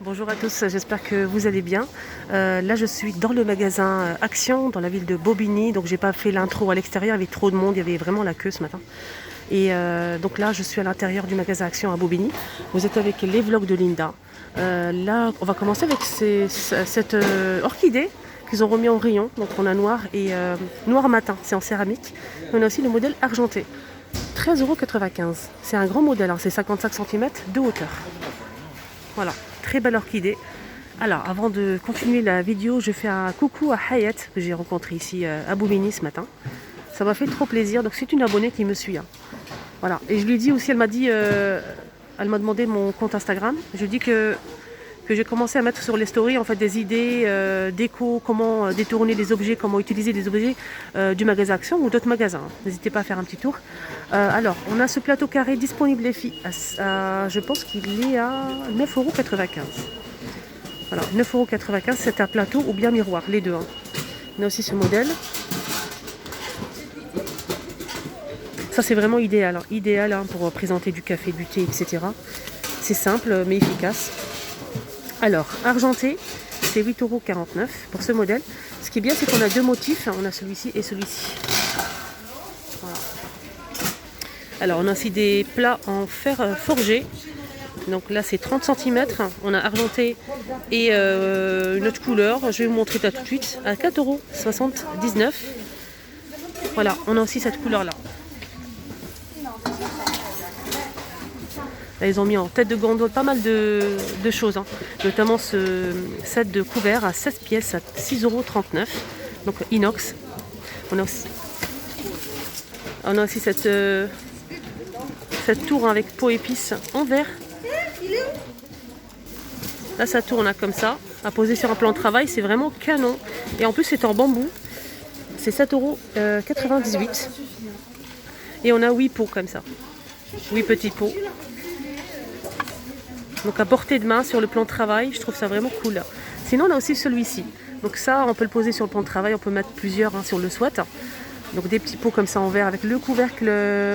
Bonjour à tous, j'espère que vous allez bien. Là, je suis dans le magasin Action, dans la ville de Bobigny. Donc, j'ai pas fait l'intro à l'extérieur, il y avait trop de monde, il y avait vraiment la queue ce matin. Et donc là, je suis à l'intérieur du magasin Action à Bobigny. Vous êtes avec les vlogs de Linda. Là, on va commencer avec cette orchidée qu'ils ont remis en rayon. Donc, on a noir et noir matin, c'est en céramique. On a aussi le modèle argenté. 13,95 €. C'est un grand modèle, hein, c'est 55 cm de hauteur. Voilà, très belle orchidée. Alors, avant de continuer la vidéo, je fais un coucou à Hayat, que j'ai rencontré ici à Bobigny ce matin. Ça m'a fait trop plaisir. Donc, c'est une abonnée qui me suit, hein. Voilà. Et je lui ai dit aussi, elle m'a dit, elle m'a demandé mon compte Instagram. Je lui ai dit que j'ai commencé à mettre sur les stories en fait des idées déco, comment détourner des objets, comment utiliser des objets du magasin Action ou d'autres magasins. N'hésitez pas à faire un petit tour. Alors, on a ce plateau carré disponible les filles. Je pense qu'il est à 9,95 €. Voilà, 9,95 €, c'est un plateau ou bien miroir, les deux, hein. On a aussi ce modèle. Ça, c'est vraiment idéal, hein. Idéal, hein, pour présenter du café, du thé, etc. C'est simple mais efficace. Alors, argenté, c'est 8,49 € pour ce modèle. Ce qui est bien, c'est qu'on a deux motifs. On a celui-ci et celui-ci. Voilà. Alors, on a aussi des plats en fer forgé. Donc là, c'est 30 cm. On a argenté et une autre couleur. Je vais vous montrer ça tout de suite. À 4,79 €. Voilà, on a aussi cette couleur-là. Là, ils ont mis en tête de gondole pas mal de choses, hein. Notamment ce set de couverts à 16 pièces à 6,39 €. Donc inox. On a aussi cette tour avec pot épices en verre. Là, ça tourne, hein, comme ça, à poser sur un plan de travail. C'est vraiment canon. Et en plus, c'est en bambou. C'est 7,98 €. Et on a 8 pots comme ça. 8 petits pots. Donc à portée de main sur le plan de travail, je trouve ça vraiment cool. Sinon, on a aussi celui-ci. Donc ça, on peut le poser sur le plan de travail, on peut mettre plusieurs, hein, si on le souhaite. Donc des petits pots comme ça en verre avec le couvercle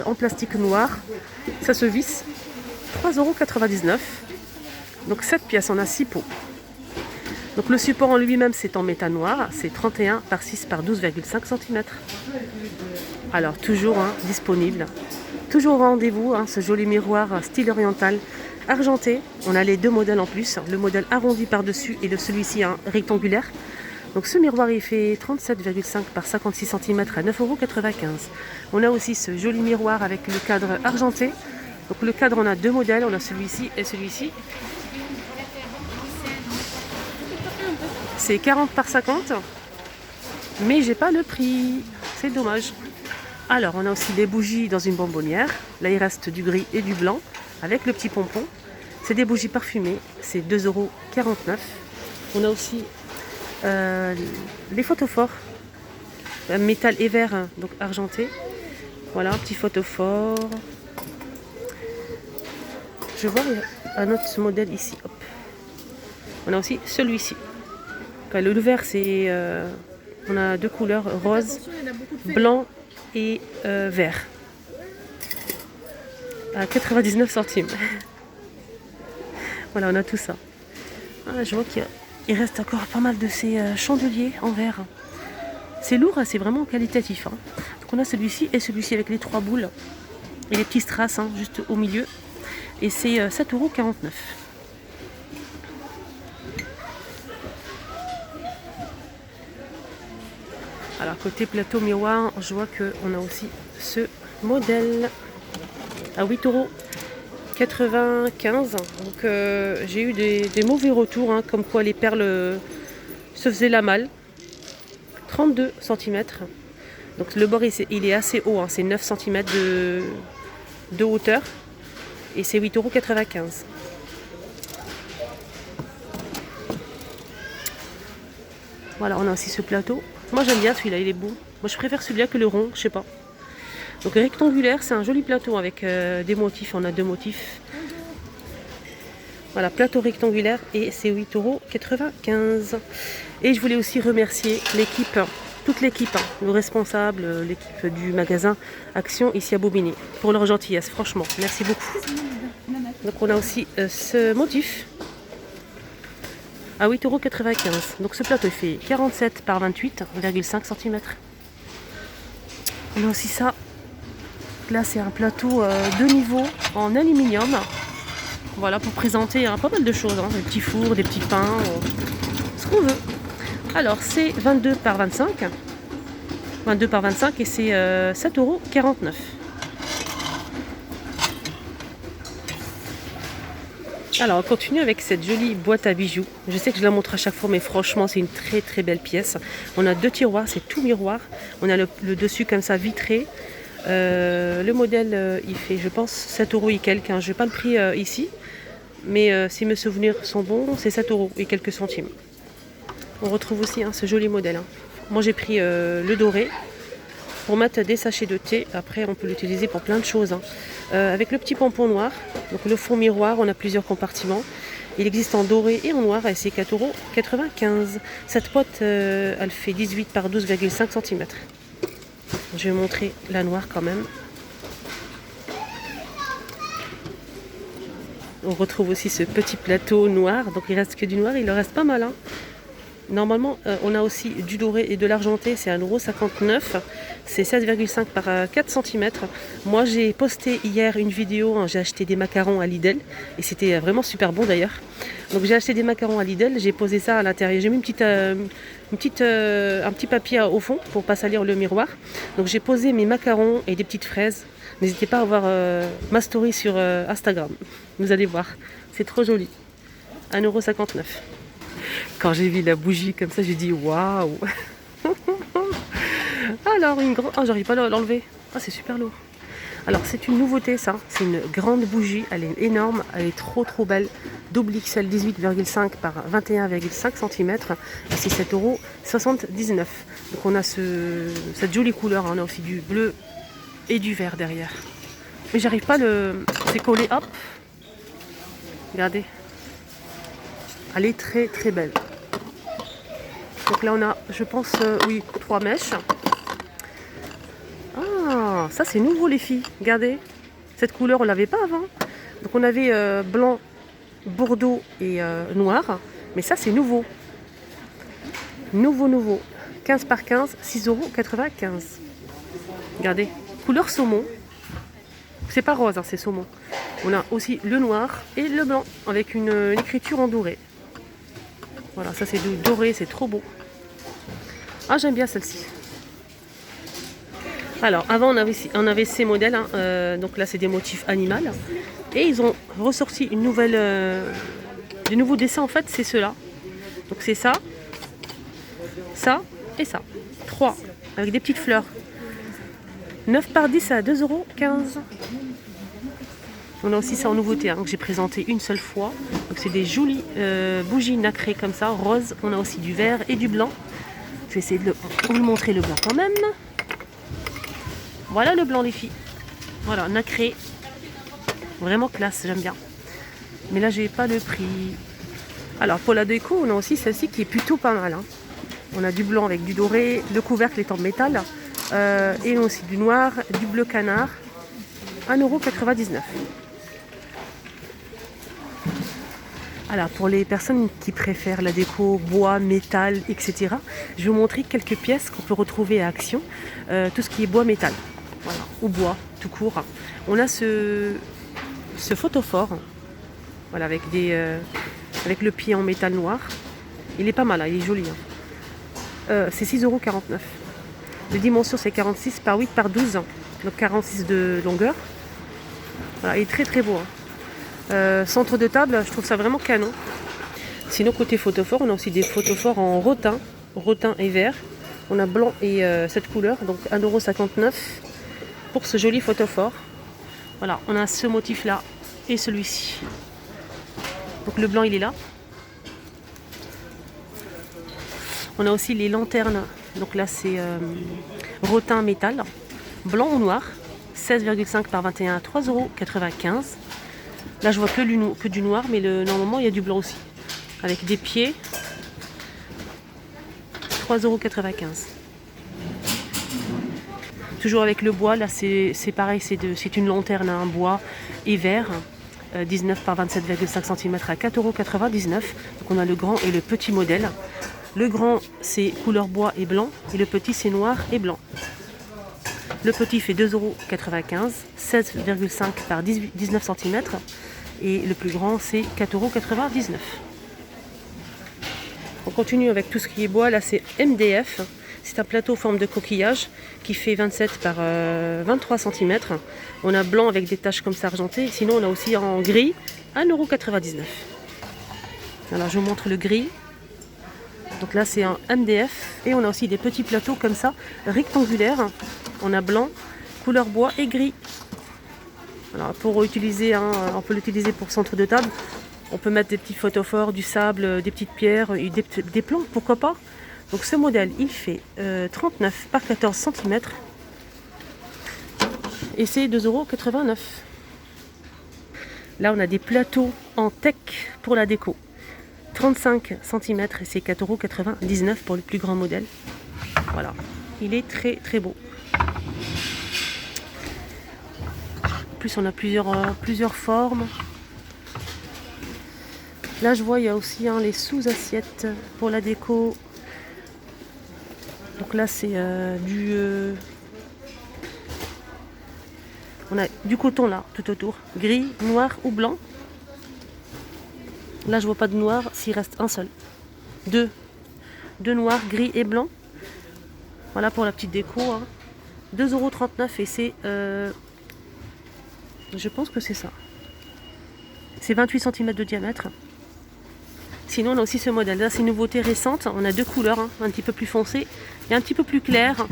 en plastique noir. Ça se visse. 3,99 €. Donc 7 pièces, on a 6 pots. Donc le support en lui-même, c'est en métal noir. C'est 31 par 6 par 12,5 cm. Alors toujours, hein, disponible. Toujours au rendez-vous, hein, ce joli miroir style oriental argenté. On a les deux modèles en plus, le modèle arrondi par-dessus et celui-ci, hein, rectangulaire. Donc ce miroir, il fait 37,5 par 56 cm à 9,95 €. On a aussi ce joli miroir avec le cadre argenté. Donc le cadre, on a deux modèles, on a celui-ci et celui-ci. C'est 40 par 50, mais j'ai pas le prix, c'est dommage. Alors, on a aussi des bougies dans une bonbonnière. Là, il reste du gris et du blanc avec le petit pompon. C'est des bougies parfumées. C'est 2,49 €. On a aussi les photophores. Métal et verre, hein, donc argenté. Voilà, un petit photophore. Je vois un autre modèle ici. Hop. On a aussi celui-ci. Le vert, c'est... on a deux couleurs, rose, blanc et vert, à 99 centimes. Voilà, on a tout ça. Ah, je vois qu'il reste encore pas mal de ces chandeliers en verre. C'est lourd, hein, c'est vraiment qualitatif, hein. Donc on a celui-ci et celui-ci avec les trois boules et les petits strass, hein, juste au milieu. Et c'est 7,49 €. Alors côté plateau miroir, je vois qu'on a aussi ce modèle à 8,95 €. Donc j'ai eu des mauvais retours, hein, comme quoi les perles se faisaient la malle. 32 cm. Donc le bord il est assez haut, hein, c'est 9 cm de hauteur. Et c'est 8,95 €. Voilà, on a aussi ce plateau. Moi j'aime bien celui-là, il est beau. Moi je préfère celui-là que le rond, je sais pas. Donc rectangulaire, c'est un joli plateau avec des motifs. On a deux motifs. Voilà, plateau rectangulaire et c'est 8,95 €. Et je voulais aussi remercier l'équipe, toute l'équipe, hein, le responsable, l'équipe du magasin Action ici à Bobigny, pour leur gentillesse, franchement. Merci beaucoup. Donc on a aussi ce motif. à 8,95 €. Donc ce plateau il fait 47 par 28,5 cm. On a aussi ça. Là c'est un plateau de niveau en aluminium. Voilà, pour présenter pas mal de choses, des petits fours, des petits pains, ce qu'on veut. Alors c'est 22 par 25. 22 par 25 et c'est 7,49 €. Alors on continue avec cette jolie boîte à bijoux. Je sais que je la montre à chaque fois, mais franchement c'est une très très belle pièce. On a 2 tiroirs, c'est tout miroir. On a le dessus comme ça vitré. Le modèle il fait je pense 7 € et quelques. Je n'ai pas le prix ici, mais si mes souvenirs sont bons, c'est 7 € et quelques centimes. On retrouve aussi ce joli modèle. Moi j'ai pris le doré pour mettre des sachets de thé. Après on peut l'utiliser pour plein de choses. Avec le petit pompon noir, donc le fond miroir, on a plusieurs compartiments. Il existe en doré et en noir et c'est 4,95 €. Cette boîte elle fait 18 par 12,5 cm. Je vais montrer la noire quand même. On retrouve aussi ce petit plateau noir. Donc il reste que du noir, il en reste pas mal. Normalement, on a aussi du doré et de l'argenté, c'est 1,59 €. C'est 16,5 par 4 cm. Moi, j'ai posté hier une vidéo, j'ai acheté des macarons à Lidl. Et c'était vraiment super bon d'ailleurs. Donc j'ai acheté des macarons à Lidl, j'ai posé ça à l'intérieur. J'ai mis un petit papier au fond pour ne pas salir le miroir. Donc j'ai posé mes macarons et des petites fraises. N'hésitez pas à voir ma story sur Instagram. Vous allez voir, c'est trop joli. 1,59 €. Quand j'ai vu la bougie comme ça, j'ai dit waouh. Alors une grande... Oh, j'arrive pas à l'enlever. Ah, c'est super lourd. Alors c'est une nouveauté ça. C'est une grande bougie. Elle est énorme. Elle est trop belle. Double XL 18,5 par 21,5 cm. Et c'est 7,79 €. Donc on a cette jolie couleur. On a aussi du bleu et du vert derrière. Mais j'arrive pas C'est collé. Hop. Regardez. Elle est très belle. Donc là on a, je pense, oui, 3 mèches. Ah, ça c'est nouveau les filles. Regardez, cette couleur on l'avait pas avant. Donc on avait blanc, bordeaux et noir. Mais ça c'est nouveau. Nouveau. 15 par 15, 6,95 €. Regardez, couleur saumon. C'est pas rose, c'est saumon. On a aussi le noir et le blanc avec une écriture en doré. Voilà, ça c'est du doré, c'est trop beau. Ah, j'aime bien celle-ci. Alors, avant on avait ces modèles, donc là c'est des motifs animaux. Et ils ont ressorti des nouveaux dessins en fait, c'est ceux-là. Donc c'est ça, ça et ça. 3, avec des petites fleurs. 9 par 10 à 2,15 €. On a aussi ça en nouveauté que j'ai présenté une seule fois. Donc c'est des jolies bougies nacrées comme ça, rose. On a aussi du vert et du blanc. Je vais essayer de vous montrer le blanc quand même. Voilà le blanc les filles. Voilà, nacré. Vraiment classe, j'aime bien. Mais là j'ai pas le prix. Alors pour la déco, on a aussi celle-ci qui est plutôt pas mal. On a du blanc avec du doré, le couvercle est en métal. Et aussi du noir, du bleu canard. 1,99 €. Alors pour les personnes qui préfèrent la déco bois, métal, etc., je vais vous montrer quelques pièces qu'on peut retrouver à Action. Tout ce qui est bois, métal, voilà, ou bois, tout court. On a ce photophore, voilà, avec le pied en métal noir. Il est pas mal, il est joli. C'est 6,49 €. Les dimensions c'est 46 par 8 par 12, donc 46 de longueur. Voilà, il est très beau. Centre de table, je trouve ça vraiment canon. Sinon côté photophore, on a aussi des photophores en rotin et vert. On a blanc et cette couleur, donc 1,59 € pour ce joli photophore. Voilà, on a ce motif là et celui-ci. Donc le blanc il est là. On a aussi les lanternes, donc là c'est rotin métal, blanc ou noir, 16,5 par 21, 3,95 €. Là je vois que du noir, mais normalement il y a du blanc aussi. Avec des pieds, 3,95 €. Toujours avec le bois, là c'est pareil, c'est une lanterne en bois et vert. 19 par 27,5 cm à 4,99 €. Donc on a le grand et le petit modèle. Le grand c'est couleur bois et blanc et le petit c'est noir et blanc. Le petit fait 2,95 €, 16,5 par 19 cm et le plus grand c'est 4,99 €. On continue avec tout ce qui est bois. Là c'est MDF. C'est un plateau en forme de coquillage qui fait 27 par 23 cm. On a blanc avec des taches comme ça argentées. Sinon on a aussi en gris 1,99 €. Alors je vous montre le gris. Donc là c'est un MDF et on a aussi des petits plateaux comme ça rectangulaires. On a blanc, couleur bois et gris. Alors pour utiliser, on peut l'utiliser pour centre de table. On peut mettre des petits photophores, du sable, des petites pierres, des plantes, pourquoi pas. Donc ce modèle il fait 39 par 14 cm et c'est 2,89 €. Là on a des plateaux en teck pour la déco. 35 cm et c'est 4,99 € pour le plus grand modèle. Voilà, il est très très beau. En plus on a plusieurs formes. Là je vois il y a aussi les sous-assiettes pour la déco. Donc là c'est on a du coton là tout autour, gris, noir ou blanc. Là je vois pas de noir, s'il reste un seul. Deux noirs, gris et blanc. Voilà pour la petite déco. 2,39 € et c'est je pense que c'est ça. C'est 28 cm de diamètre. Sinon on a aussi ce modèle. Là c'est une nouveauté récente. On a deux couleurs, un petit peu plus foncé et un petit peu plus clair.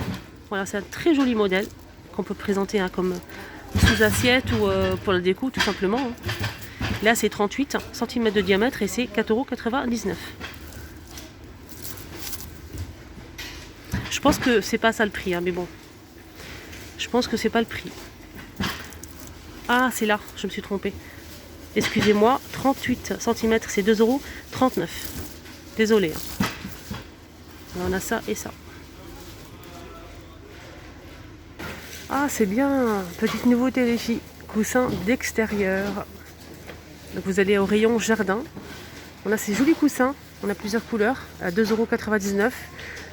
Voilà, c'est un très joli modèle qu'on peut présenter comme sous assiette ou pour la déco tout simplement. Là c'est 38 cm de diamètre et c'est 4,99 €. Je pense que c'est pas ça le prix, mais bon. Je pense que c'est pas le prix. Ah c'est là, je me suis trompée. Excusez-moi, 38 cm c'est 2,39 €. Désolée. On a ça et ça. Ah c'est bien, petite nouveauté les filles. Coussin d'extérieur. Donc vous allez au rayon jardin. On a ces jolis coussins, on a plusieurs couleurs à 2,99 €.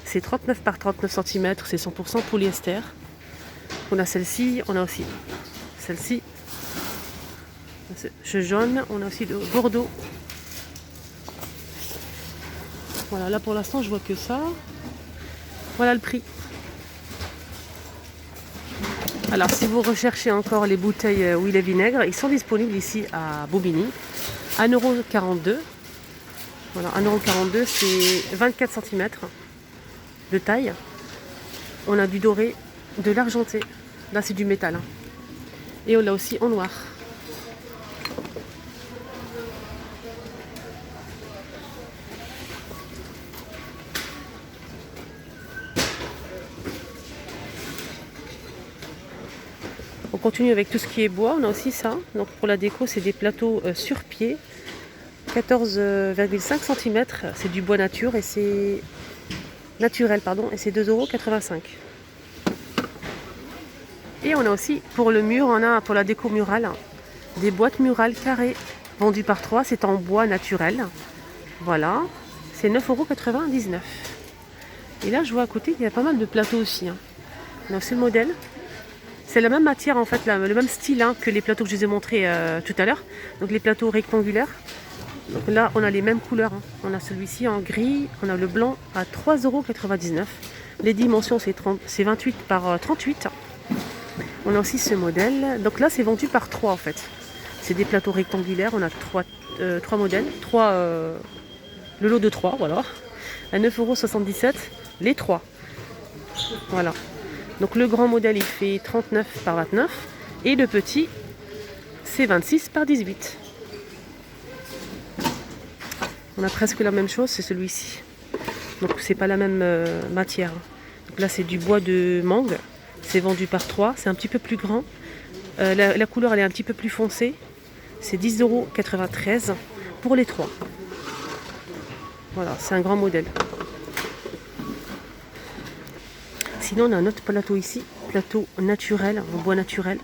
C'est 39 par 39 cm, c'est 100% polyester. On a celle-ci, on a aussi celle-ci. Ce jaune, on a aussi le bordeaux. Voilà, là pour l'instant je vois que ça. Voilà le prix. Alors si vous recherchez encore les bouteilles huile et vinaigre, ils sont disponibles ici à Bobigny. 1,42 €. Voilà, 1,42 €, c'est 24 cm de taille. On a du doré, de l'argenté. Là c'est du métal. Et on l'a aussi en noir. On continue avec tout ce qui est bois. On a aussi ça. Donc pour la déco, c'est des plateaux sur pied. 14,5 cm. C'est du bois nature et c'est naturel, pardon. Et c'est 2,85 €. Et on a aussi pour le mur, on a pour la déco murale des boîtes murales carrées vendues par 3. C'est en bois naturel. Voilà. C'est 9,99 €. Et là, je vois à côté, il y a pas mal de plateaux aussi. Donc c'est le modèle. C'est la même matière en fait, le même style que les plateaux que je vous ai montrés tout à l'heure. Donc les plateaux rectangulaires. Donc là on a les mêmes couleurs. On a celui-ci en gris, on a le blanc à 3,99 €. Les dimensions c'est 28 par 38. On a aussi ce modèle. Donc là c'est vendu par 3 en fait. C'est des plateaux rectangulaires. On a 3 modèles. Le lot de 3, voilà. À 9,77 € les 3. Voilà. Donc le grand modèle il fait 39 par 29 et le petit c'est 26 par 18. On a presque la même chose, c'est celui-ci. Donc c'est pas la même matière. Donc là c'est du bois de mangue, c'est vendu par 3, c'est un petit peu plus grand. La couleur elle est un petit peu plus foncée. C'est 10,93 € pour les 3. Voilà, c'est un grand modèle. Sinon on a un autre plateau ici, plateau naturel, en bois naturel.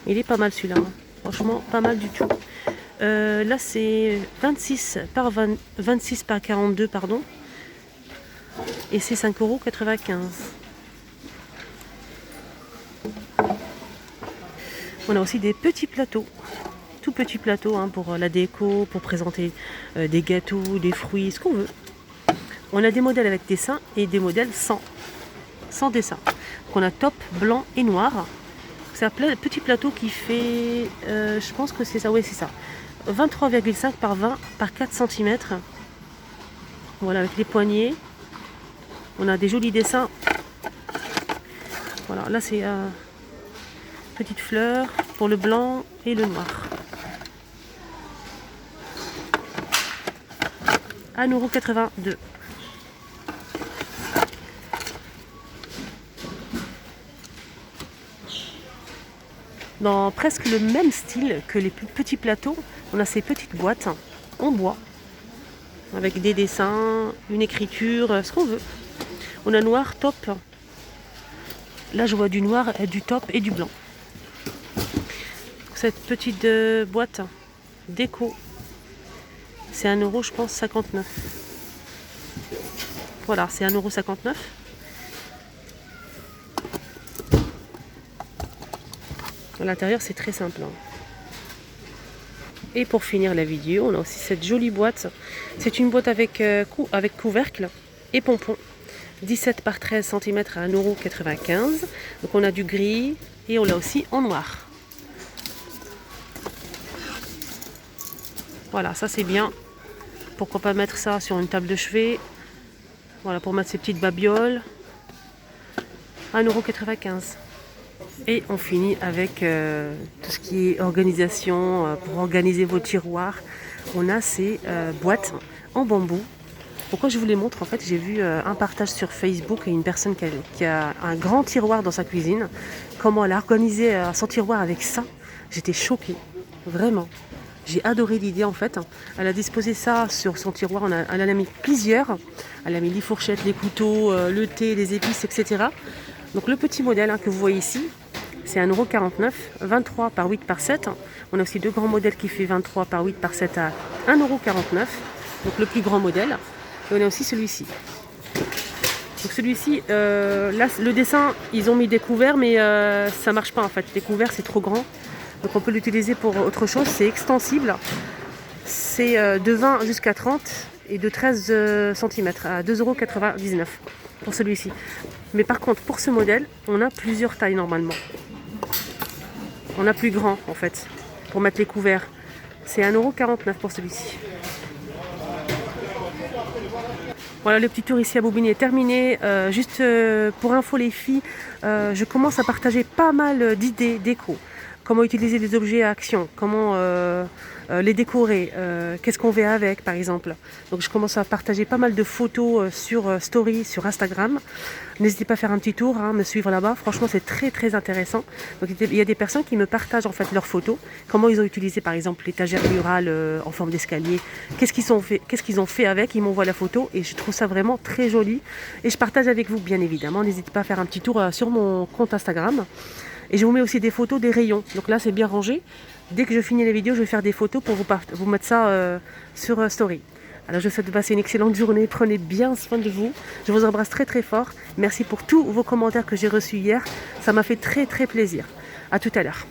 Il est pas mal celui-là. Franchement, pas mal du tout. Là, c'est 26 par 26 par 42, pardon. Et c'est 5,95 €. On a aussi des petits plateaux. Tout petits plateaux hein, pour la déco, pour présenter des gâteaux, des fruits, ce qu'on veut. On a des modèles avec dessin et des modèles sans dessin. Donc on a top, blanc et noir. C'est un petit plateau qui fait, je pense que c'est ça, oui c'est ça, 23,5 par 20 par 4 cm. Voilà, avec les poignées. On a des jolis dessins. Voilà, là c'est petite fleur pour le blanc et le noir. 1,82 €. Dans presque le même style que les plus petits plateaux, on a ces petites boîtes en bois avec des dessins, une écriture, ce qu'on veut. On a noir, top. Là, je vois du noir, du top et du blanc. Cette petite boîte déco, c'est 1 €, je pense, 59. Voilà, c'est 1,59 €. À l'intérieur, c'est très simple. Et pour finir la vidéo, on a aussi cette jolie boîte. C'est une boîte avec couvercle et pompon. 17 par 13 cm à 1,95 €. Donc on a du gris et on l'a aussi en noir. Voilà, ça c'est bien. Pourquoi pas mettre ça sur une table de chevet. Voilà, pour mettre ces petites babioles. 1,95 €. Et on finit avec tout ce qui est organisation, pour organiser vos tiroirs. On a ces boîtes en bambou. Pourquoi je vous les montre? En fait, j'ai vu un partage sur Facebook et une personne qui a un grand tiroir dans sa cuisine. Comment elle a organisé son tiroir avec ça. J'étais choquée, vraiment. J'ai adoré l'idée en fait. Elle a disposé ça sur son tiroir. Elle en a mis plusieurs. Elle a mis les fourchettes, les couteaux, le thé, les épices, etc. Donc le petit modèle que vous voyez ici, c'est 1,49 €, 23 par 8 par 7. On a aussi deux grands modèles qui fait 23 par 8 par 7 à 1,49 €. Donc le plus grand modèle. Et on a aussi celui-ci. Donc celui-ci, là le dessin, ils ont mis des couverts, mais ça marche pas en fait. Les couverts c'est trop grand. Donc on peut l'utiliser pour autre chose. C'est extensible. C'est de 20 jusqu'à 30 et de 13 cm à 2,99 € pour celui-ci. Mais par contre, pour ce modèle, on a plusieurs tailles normalement. On a plus grand en fait pour mettre les couverts. C'est 1,49 € pour celui-ci. Voilà, le petit tour ici à Bobigny est terminé. Juste pour info les filles, je commence à partager pas mal d'idées déco. Comment utiliser les objets à action, comment les décorer, qu'est-ce qu'on fait avec par exemple. Donc je commence à partager pas mal de photos sur Story, sur Instagram. N'hésitez pas à faire un petit tour, me suivre là-bas. Franchement, c'est très très intéressant. Donc il y a des personnes qui me partagent en fait leurs photos, comment ils ont utilisé par exemple l'étagère murale en forme d'escalier, qu'est-ce qu'ils ont fait avec. Ils m'envoient la photo et je trouve ça vraiment très joli. Et je partage avec vous bien évidemment. N'hésitez pas à faire un petit tour sur mon compte Instagram. Et je vous mets aussi des photos des rayons. Donc là, c'est bien rangé. Dès que je finis la vidéo, je vais faire des photos pour vous mettre ça sur Story. Alors, je vous souhaite de passer une excellente journée. Prenez bien soin de vous. Je vous embrasse très très fort. Merci pour tous vos commentaires que j'ai reçus hier. Ça m'a fait très très plaisir. À tout à l'heure.